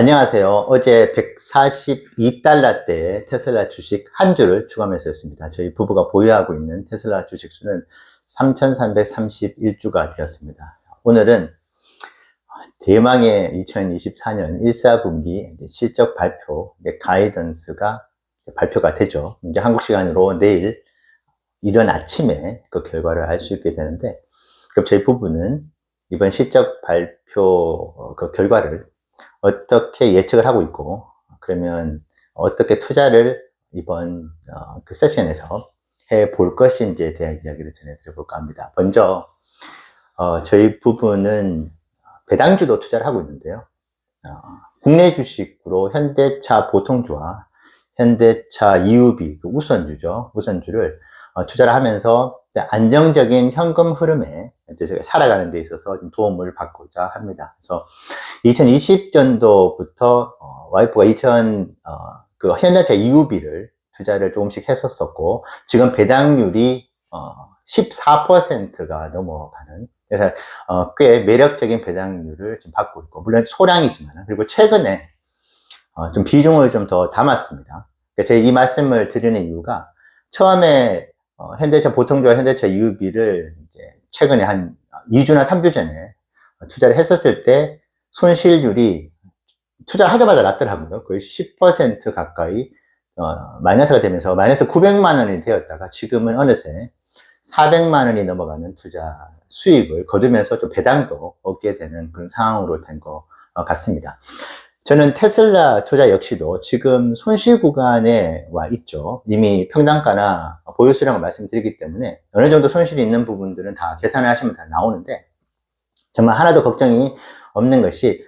안녕하세요. 어제 142달러대의 테슬라 주식 한 주를 추가 매수했습니다. 저희 부부가 보유하고 있는 테슬라 주식 수는 3,331주가 되었습니다. 오늘은 대망의 2024년 1사분기 실적 발표, 가이던스가 발표가 되죠. 이제 한국 시간으로 내일 이른 아침에 그 결과를 알 수 있게 되는데, 그럼 저희 부부는 이번 실적 발표 그 결과를 어떻게 예측을 하고 있고, 그러면 어떻게 투자를 이번 그 세션에서 해 볼 것인지에 대한 이야기를 전해드려볼까 합니다. 먼저 저희 부부는 배당주도 투자를 하고 있는데요. 국내 주식으로 현대차 보통주와 현대차 EUB, 그 우선주죠. 우선주를 투자를 하면서 안정적인 현금 흐름에 이제 살아가는 데 있어서 좀 도움을 받고자 합니다. 그래서 2020년도부터 와이프가 그 현대차 EUB를 투자를 조금씩 했었었고, 지금 배당률이 14%가 넘어가는, 그래서 꽤 매력적인 배당률을 좀 받고 있고, 물론 소량이지만, 그리고 최근에 좀 비중을 좀 더 담았습니다. 그러니까 제가 이 말씀을 드리는 이유가, 처음에 현대차 보통주와 현대차 EUB를 이제 최근에 한 2주나 3주 전에 투자를 했었을 때 손실률이 투자를 하자마자 낮더라고요. 거의 10% 가까이 마이너스가 되면서 마이너스 900만 원이 되었다가 지금은 어느새 400만 원이 넘어가는 투자 수익을 거두면서 또 배당도 얻게 되는 그런 상황으로 된 것 같습니다. 저는 테슬라 투자 역시도 지금 손실 구간에 와 있죠. 이미 평단가나 보유 수량을 말씀드리기 때문에 어느 정도 손실이 있는 부분들은 다 계산을 하시면 다 나오는데, 정말 하나도 걱정이 없는 것이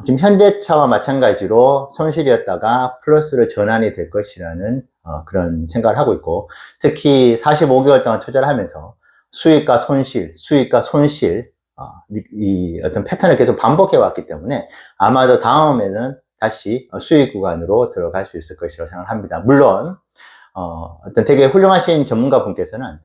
지금 현대차와 마찬가지로 손실이었다가 플러스로 전환이 될 것이라는 그런 생각을 하고 있고, 특히 45개월 동안 투자를 하면서 수익과 손실, 수익과 손실, 이 어떤 패턴을 계속 반복해 왔기 때문에 아마도 다음에는 다시 수익 구간으로 들어갈 수 있을 것이라고 생각합니다. 물론 어떤 되게 훌륭하신 전문가 분께서는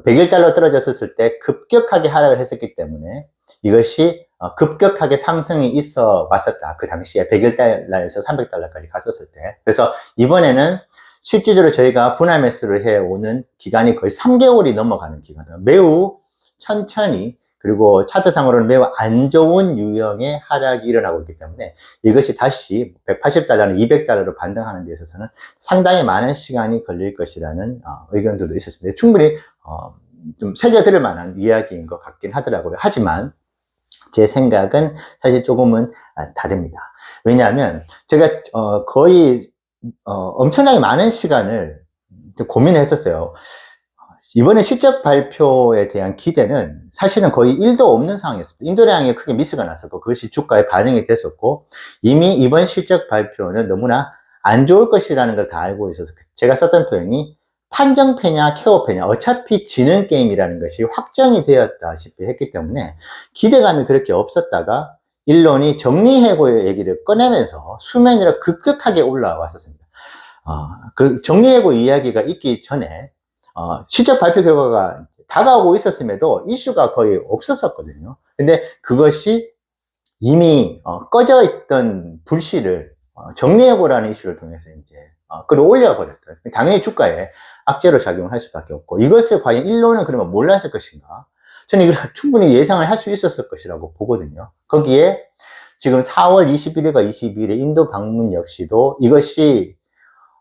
101달러 떨어졌을 때 급격하게 하락을 했었기 때문에 이것이 급격하게 상승이 있어 왔었다. 그 당시에 101달러에서 300달러까지 갔었을 때. 그래서 이번에는 실질적으로 저희가 분할 매수를 해오는 기간이 거의 3개월이 넘어가는 기간이에요. 매우 천천히, 그리고 차트상으로는 매우 안 좋은 유형의 하락이 일어나고 있기 때문에 이것이 다시 180달러나 200달러로 반등하는 데 있어서는 상당히 많은 시간이 걸릴 것이라는 의견들도 있었습니다. 충분히 좀 새겨들을 만한 이야기인 것 같긴 하더라고요. 하지만 제 생각은 사실 조금은 다릅니다. 왜냐하면 제가 거의 엄청나게 많은 시간을 고민을 했었어요. 이번에 실적 발표에 대한 기대는 사실은 거의 1도 없는 상황이었습니다. 인도량이 크게 미스가 났었고, 그것이 주가에 반영이 됐었고, 이미 이번 실적 발표는 너무나 안 좋을 것이라는 걸 다 알고 있어서 제가 썼던 표현이 판정패냐 케어패냐, 어차피 지는 게임이라는 것이 확정이 되었다시피 했기 때문에 기대감이 그렇게 없었다가 일론이 정리해고의 얘기를 꺼내면서 수면 위로 급격하게 올라왔었습니다. 그 정리해고 이야기가 있기 전에 실적 발표 결과가 다가오고 있었음에도 이슈가 거의 없었었거든요. 근데 그것이 이미 꺼져 있던 불씨를 정리해고라는 이슈를 통해서 이제 끌어올려 버렸어요. 당연히 주가에 악재로 작용할 수밖에 없고, 이것을 과연 일론은 그러면 몰랐을 것인가? 저는 이걸 충분히 예상을 할 수 있었을 것이라고 보거든요. 거기에 지금 4월 21일과 22일에 인도 방문 역시도 이것이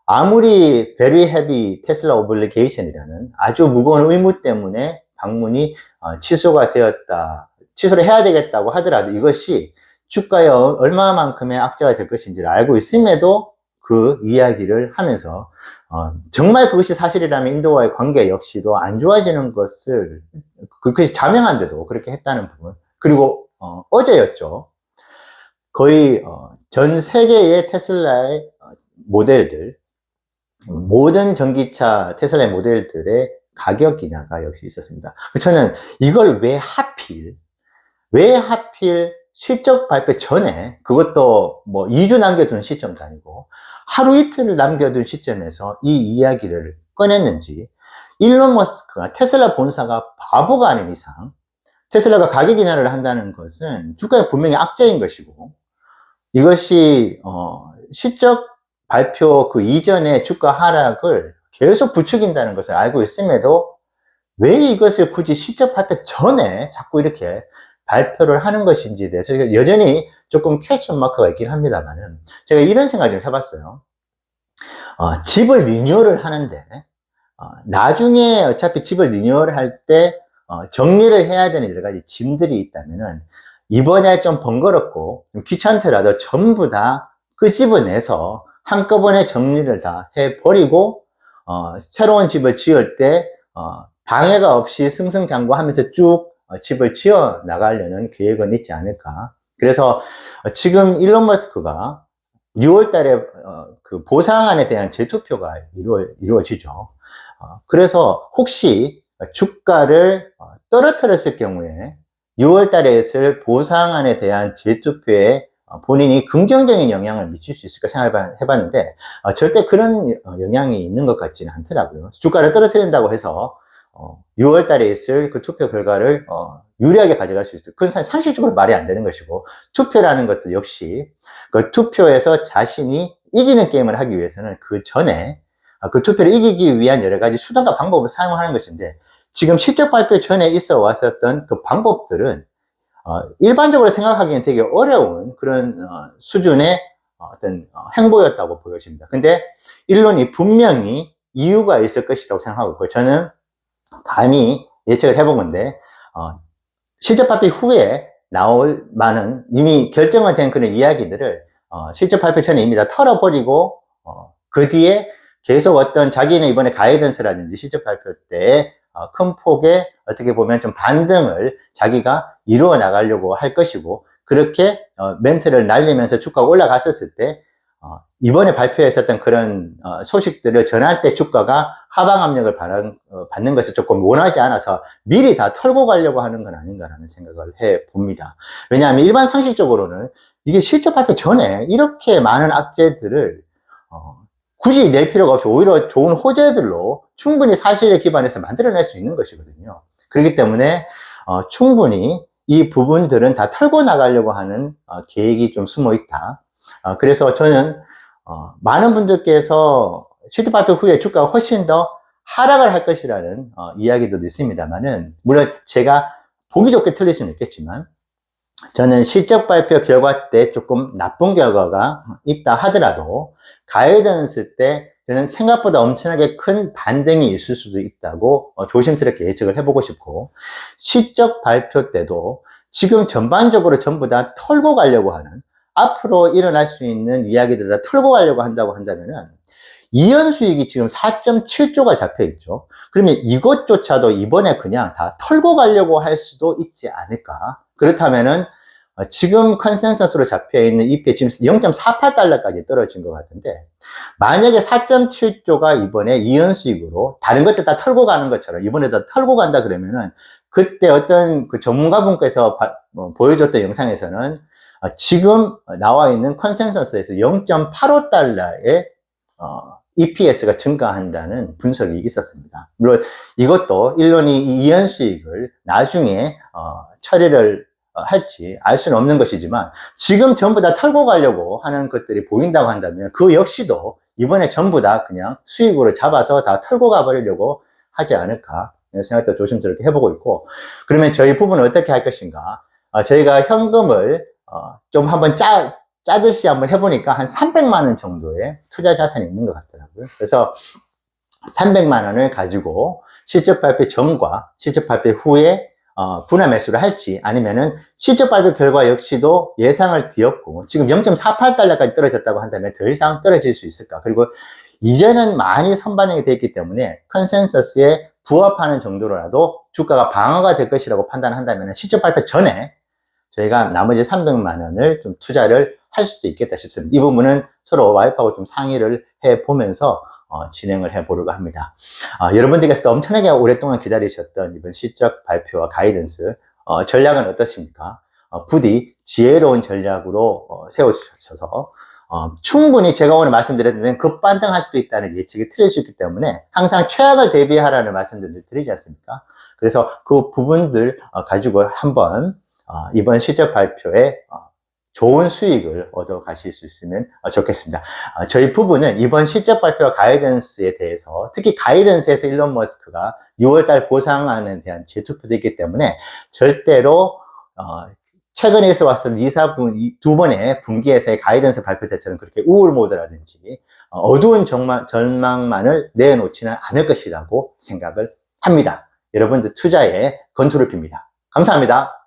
아무리 very heavy 테슬라 오블리게이션이라는 아주 무거운 의무 때문에 방문이 취소가 되었다, 취소를 해야 되겠다고 하더라도 이것이 주가에 얼마만큼의 악재가 될 것인지를 알고 있음에도 그 이야기를 하면서 정말 그것이 사실이라면 인도와의 관계 역시도 안 좋아지는 것을 그것이 자명한데도 그렇게 했다는 부분. 그리고 어제였죠. 거의 전 세계의 테슬라의 모델들, 모든 전기차 테슬라의 모델들의 가격 인하가 역시 있었습니다. 저는 이걸 왜 하필 실적 발표 전에, 그것도 뭐 2주 남겨둔 시점도 아니고 하루 이틀을 남겨둔 시점에서 이 이야기를 꺼냈는지, 일론 머스크가 테슬라 본사가 바보가 아닌 이상 테슬라가 가격 인하를 한다는 것은 주가에 분명히 악재인 것이고, 이것이 실적 발표 그 이전에 주가 하락을 계속 부추긴다는 것을 알고 있음에도 왜 이것을 굳이 실적 발표 전에 자꾸 이렇게 발표를 하는 것인지에 대해서 여전히 조금 퀘스천 마크가 있긴 합니다만은, 제가 이런 생각 좀 해봤어요. 집을 리뉴얼을 하는데 나중에 어차피 집을 리뉴얼 할 때 정리를 해야 되는 여러 가지 짐들이 있다면은, 이번에 좀 번거롭고 좀 귀찮더라도 전부 다 끄집어내서 한꺼번에 정리를 다 해버리고 새로운 집을 지을 때 방해가 없이 승승장구하면서 쭉 집을 지어 나가려는 계획은 있지 않을까. 그래서 지금 일론 머스크가 6월 달에 그 보상안에 대한 재투표가 이루어지죠. 그래서 혹시 주가를 떨어뜨렸을 경우에 6월 달에 있을 보상안에 대한 재투표에 본인이 긍정적인 영향을 미칠 수 있을까 생각해봤는데, 절대 그런 영향이 있는 것 같지는 않더라고요. 주가를 떨어뜨린다고 해서 6월 달에 있을 그 투표 결과를 유리하게 가져갈 수 있어요. 그건 상식적으로 말이 안 되는 것이고, 투표라는 것도 역시 그 투표에서 자신이 이기는 게임을 하기 위해서는 그 전에 그 투표를 이기기 위한 여러 가지 수단과 방법을 사용하는 것인데, 지금 실적 발표 전에 있어 왔었던 그 방법들은 일반적으로 생각하기엔 되게 어려운 그런 수준의 어떤 행보였다고 보여집니다. 근데 일론이 분명히 이유가 있을 것이라고 생각하고 있고, 저는 감히 예측을 해본 건데, 실적 발표 후에 나올 만한 이미 결정을 된 그런 이야기들을 실적 발표 전에 이미 다 털어버리고 그 뒤에 계속 어떤 자기는 이번에 가이던스라든지 실적 발표 때 큰 폭의 어떻게 보면 좀 반등을 자기가 이루어 나가려고 할 것이고, 그렇게 멘트를 날리면서 주가가 올라갔었을 때 이번에 발표했었던 그런 소식들을 전할 때 주가가 하방 압력을 받는 것을 조금 원하지 않아서 미리 다 털고 가려고 하는 건 아닌가라는 생각을 해 봅니다. 왜냐하면 일반 상식적으로는 이게 실적 발표 전에 이렇게 많은 악재들을 굳이 낼 필요가 없이 오히려 좋은 호재들로 충분히 사실에 기반해서 만들어낼 수 있는 것이거든요. 그렇기 때문에 충분히 이 부분들은 다 털고 나가려고 하는 계획이 좀 숨어 있다. 그래서 저는 많은 분들께서 실적 발표 후에 주가가 훨씬 더 하락을 할 것이라는 이야기도 있습니다만은, 물론 제가 보기 좋게 틀릴 수는 있겠지만, 저는 실적 발표 결과 때 조금 나쁜 결과가 있다 하더라도 가이던스 때 저는 생각보다 엄청나게 큰 반등이 있을 수도 있다고 조심스럽게 예측을 해보고 싶고, 실적 발표 때도 지금 전반적으로 전부 다 털고 가려고 하는, 앞으로 일어날 수 있는 이야기들 다 털고 가려고 한다고 한다면은, 이연 수익이 지금 4.7조가 잡혀 있죠. 그러면 이것조차도 이번에 그냥 다 털고 가려고 할 수도 있지 않을까. 그렇다면은 지금 컨센서스로 잡혀 있는 EPS 지금 0.48달러까지 떨어진 것 같은데, 만약에 4.7조가 이번에 이연 수익으로 다른 것들 다 털고 가는 것처럼 이번에 다 털고 간다 그러면은, 그때 어떤 그 전문가분께서 보여줬던 영상에서는 지금 나와 있는 컨센서스에서 0.85달러의 EPS가 증가한다는 분석이 있었습니다. 물론 이것도 일론이 이연 수익을 나중에 처리를 할지 알 수는 없는 것이지만, 지금 전부 다 털고 가려고 하는 것들이 보인다고 한다면 그 역시도 이번에 전부 다 그냥 수익으로 잡아서 다 털고 가버리려고 하지 않을까 생각도 조심스럽게 해보고 있고, 그러면 저희 부분은 어떻게 할 것인가. 저희가 현금을 좀 한번 짜듯이 한번 해보니까 한 300만 원 정도의 투자 자산이 있는 것 같더라고요. 그래서 300만 원을 가지고 실적 발표 전과 실적 발표 후에 분할 매수를 할지, 아니면은 실적 발표 결과 역시도 예상을 뒤엎고 지금 0.48달러까지 떨어졌다고 한다면 더 이상 떨어질 수 있을까. 그리고 이제는 많이 선반영이 되어 있기 때문에 컨센서스에 부합하는 정도로라도 주가가 방어가 될 것이라고 판단한다면 실적 발표 전에 저희가 나머지 300만 원을 좀 투자를 할 수도 있겠다 싶습니다. 이 부분은 서로 와이프하고 좀 상의를 해보면서 진행을 해보려고 합니다. 여러분들께서도 엄청나게 오랫동안 기다리셨던 이번 실적 발표와 가이던스 전략은 어떻습니까? 부디 지혜로운 전략으로 세워주셔서 충분히 제가 오늘 말씀드렸는데 급반등할 수도 있다는 예측이 틀릴 수 있기 때문에 항상 최악을 대비하라는 말씀들을 드리지 않습니까? 그래서 그 부분들 가지고 한번 이번 실적 발표에 좋은 수익을 얻어 가실 수 있으면 좋겠습니다. 저희 부부는 이번 실적 발표 가이던스에 대해서, 특히 가이던스에서 일론 머스크가 6월달 보상안에 대한 재투표도 있기 때문에 절대로 최근에 있어 왔던 두 번의 분기에서의 가이던스 발표 때처럼 그렇게 우울 모드라든지 어두운 전망만을 내놓지는 않을 것이라고 생각을 합니다. 여러분들 투자에 건투를 빕니다. 감사합니다.